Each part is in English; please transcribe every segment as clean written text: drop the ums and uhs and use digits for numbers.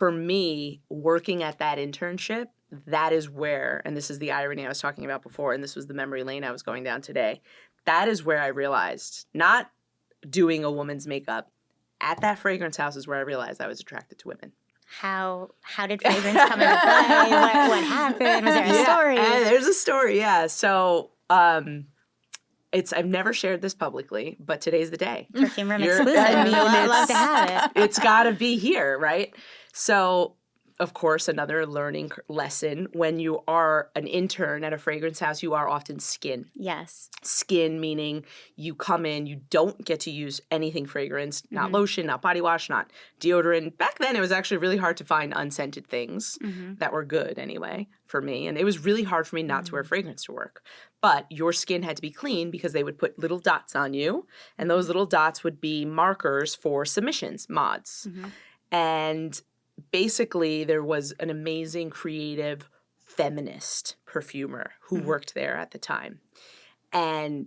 for me, working at that internship, that is where, and this is the irony I was talking about before, and this was the memory lane I was going down today, that is where I realized, not doing a woman's makeup, at that fragrance house is where I realized I was attracted to women. How did fragrance come into play? What happened? Was there a story? There's a story, yeah. So I've never shared this publicly, but today's the day. Perfume Room exclusive. I'd love to have it. It's got to be here, right? So, of course, another learning lesson. When you are an intern at a fragrance house, you are often skin. Yes. Skin, meaning you come in, you don't get to use anything fragrance, not lotion, not body wash, not deodorant. Back then, it was actually really hard to find unscented things that were good anyway for me. And it was really hard for me not to wear fragrance to work. But your skin had to be clean because they would put little dots on you. And those little dots would be markers for submissions, mods. And basically, there was an amazing, creative, feminist perfumer who worked there at the time. And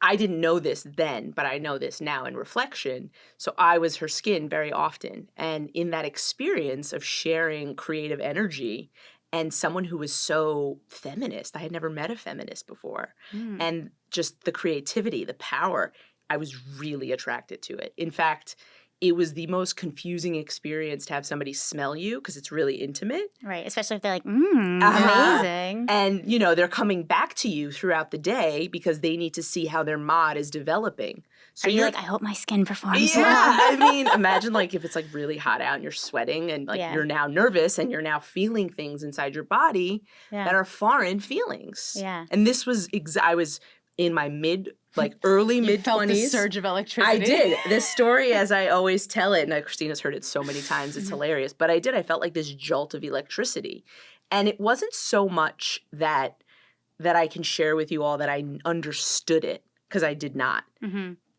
I didn't know this then, but I know this now in reflection. So I was her skin very often. And in that experience of sharing creative energy and someone who was so feminist, I had never met a feminist before. And just the creativity, the power, I was really attracted to it. In fact, it was the most confusing experience to have somebody smell you because it's really intimate. Right, especially if they're like, amazing. And, they're coming back to you throughout the day because they need to see how their mod is developing. So you're like, I hope my skin performs well. I mean, imagine if it's really hot out and you're sweating and you're now nervous and you're now feeling things inside your body that are foreign feelings. Yeah. And this was, I was in my early mid-20s. Felt the surge of electricity. I did. This story, as I always tell it, and Christina's heard it so many times, it's hilarious, but I did. I felt like this jolt of electricity. And it wasn't so much that I can share with you all that I understood it, because I did not.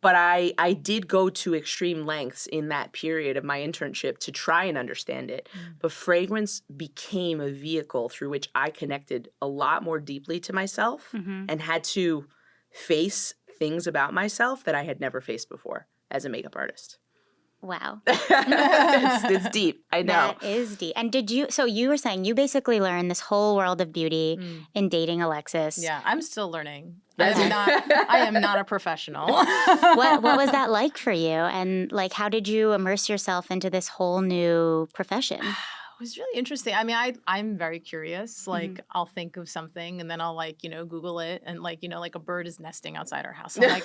But I did go to extreme lengths in that period of my internship to try and understand it. But fragrance became a vehicle through which I connected a lot more deeply to myself and had to face things about myself that I had never faced before as a makeup artist. Wow. It's deep. I know. That is deep. And so you were saying you basically learned this whole world of beauty in dating Alexis. Yeah, I'm still learning. I am not a professional. What was that like for you? And how did you immerse yourself into this whole new profession? It was really interesting. I mean, I'm very curious. I'll think of something and then I'll Google it. And a bird is nesting outside our house. I'm like,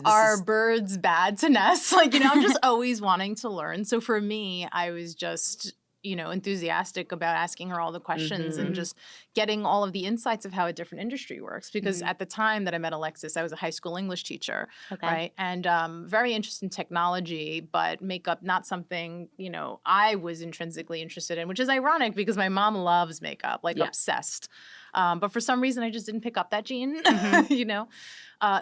are birds bad to nest? I'm just always wanting to learn. So for me, I was just enthusiastic about asking her all the questions and just getting all of the insights of how a different industry works. Because at the time that I met Alexis, I was a high school English teacher, right? And very interested in technology, but makeup, not something, I was intrinsically interested in, which is ironic because my mom loves makeup, obsessed. But for some reason, I just didn't pick up that gene,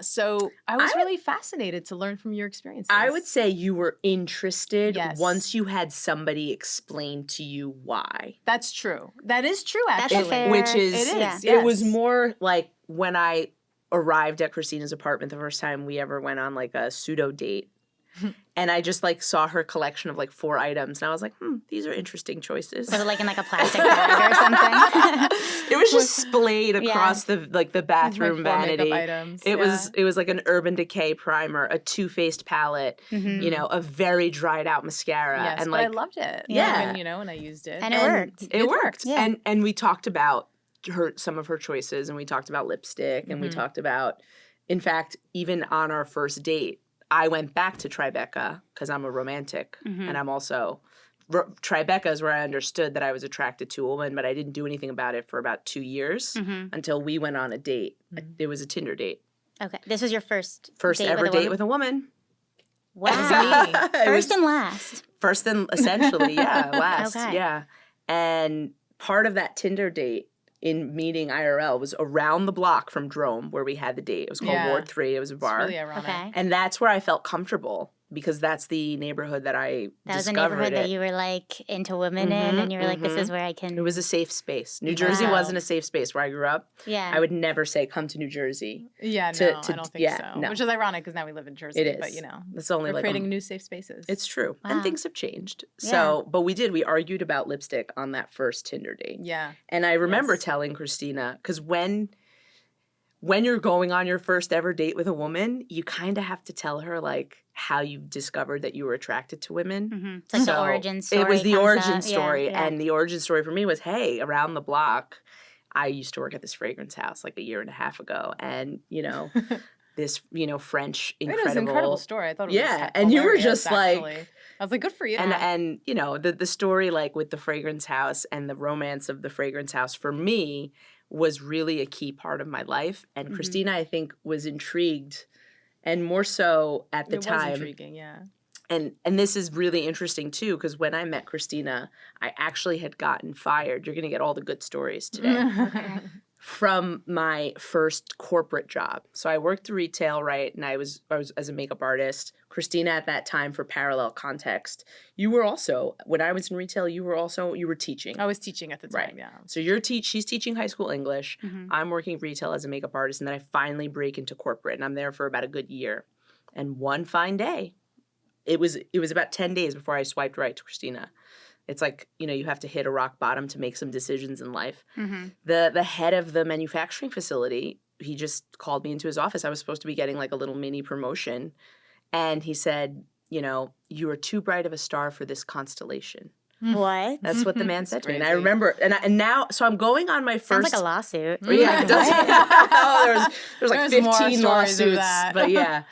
So I was really fascinated to learn from your experiences. I would say you were interested once you had somebody explain to you why. That's true. That is true, actually. That's fair. Which is, it is. Yes. It was more like when I arrived at Christina's apartment the first time we ever went on a pseudo date. And I just saw her collection of 4 items, and I was like, these are interesting choices. Was it in a plastic bag or something? It was just splayed across the bathroom vanity. Items. It was like an Urban Decay primer, a Too Faced palette, a very dried out mascara. Yes, and but I loved it. Yeah. When I used it. And it worked. It worked. Yeah. And we talked about some of her choices, and we talked about lipstick, and we talked about, in fact, even on our first date, I went back to Tribeca because I'm a romantic, and I'm also Tribeca is where I understood that I was attracted to a woman, but I didn't do anything about it for about 2 years until we went on a date. It was a Tinder date. Okay, this was your first ever date with a woman. Wow, first and last. First and essentially, last, Okay. And part of that Tinder date in meeting IRL was around the block from Drome where we had the date. It was called Ward 3. It was a bar. It's really ironic. Okay. And that's where I felt comfortable because that's the neighborhood that I That was a discovered neighborhood that it. you were like into women in, and you were like, this is where I can. It was a safe space. New Jersey Wow. wasn't a safe space where I grew up. Yeah. I would never say, come to New Jersey. Yeah, to- no, to- I don't think yeah, so. no. Which is ironic because now we live in Jersey. It is. But, you know, It's only we're like creating new safe spaces. It's true. Wow. And things have changed. Yeah. So, but we argued about lipstick on that first Tinder date. Yeah. And I remember Yes. telling Christina, because when you're going on your first ever date with a woman, you kind of have to tell her like how you discovered that you were attracted to women. Mhm. It's like the So, origin story. It was the concept. origin story. Yeah. And the origin story for me was, hey, around the block, I used to work at this fragrance house like a year and a half ago. And, you know, this, you know, French It incredible. was an incredible story. I thought it was Yeah, and you were hilarious, just like- actually. I was like, good for you. And you know, the story like with the fragrance house and the romance of the fragrance house for me was really a key part of my life. And Mhm. Christina, I think, was intrigued, and more so at the it was time. intriguing, yeah. And this is really interesting too, because when I met Christina, I actually had gotten fired. You're gonna get all the good stories today. From my first corporate job. So I worked retail, right? And I was as a makeup artist. Christina at that time, for parallel context, you were also, when I was in retail, you were teaching. I was teaching at the time, Right. yeah. So she's teaching high school English. Mhm. I'm working retail as a makeup artist, and then I finally break into corporate, and I'm there for about a good year. And one fine day, it was about 10 days before I swiped right to Christina. It's like, you know, you have to hit a rock bottom to make some decisions in life. Mhm. The head of the manufacturing facility, he just called me into his office. I was supposed to be getting like a little mini promotion. And he said, you know, you are too bright of a star for this constellation. What? That's what the man said to me. And I crazy. remember, and now, so I'm going on my Sounds first. like a lawsuit. Yeah, it does. Oh, there was like There's more 15 stories of lawsuits. that. But yeah.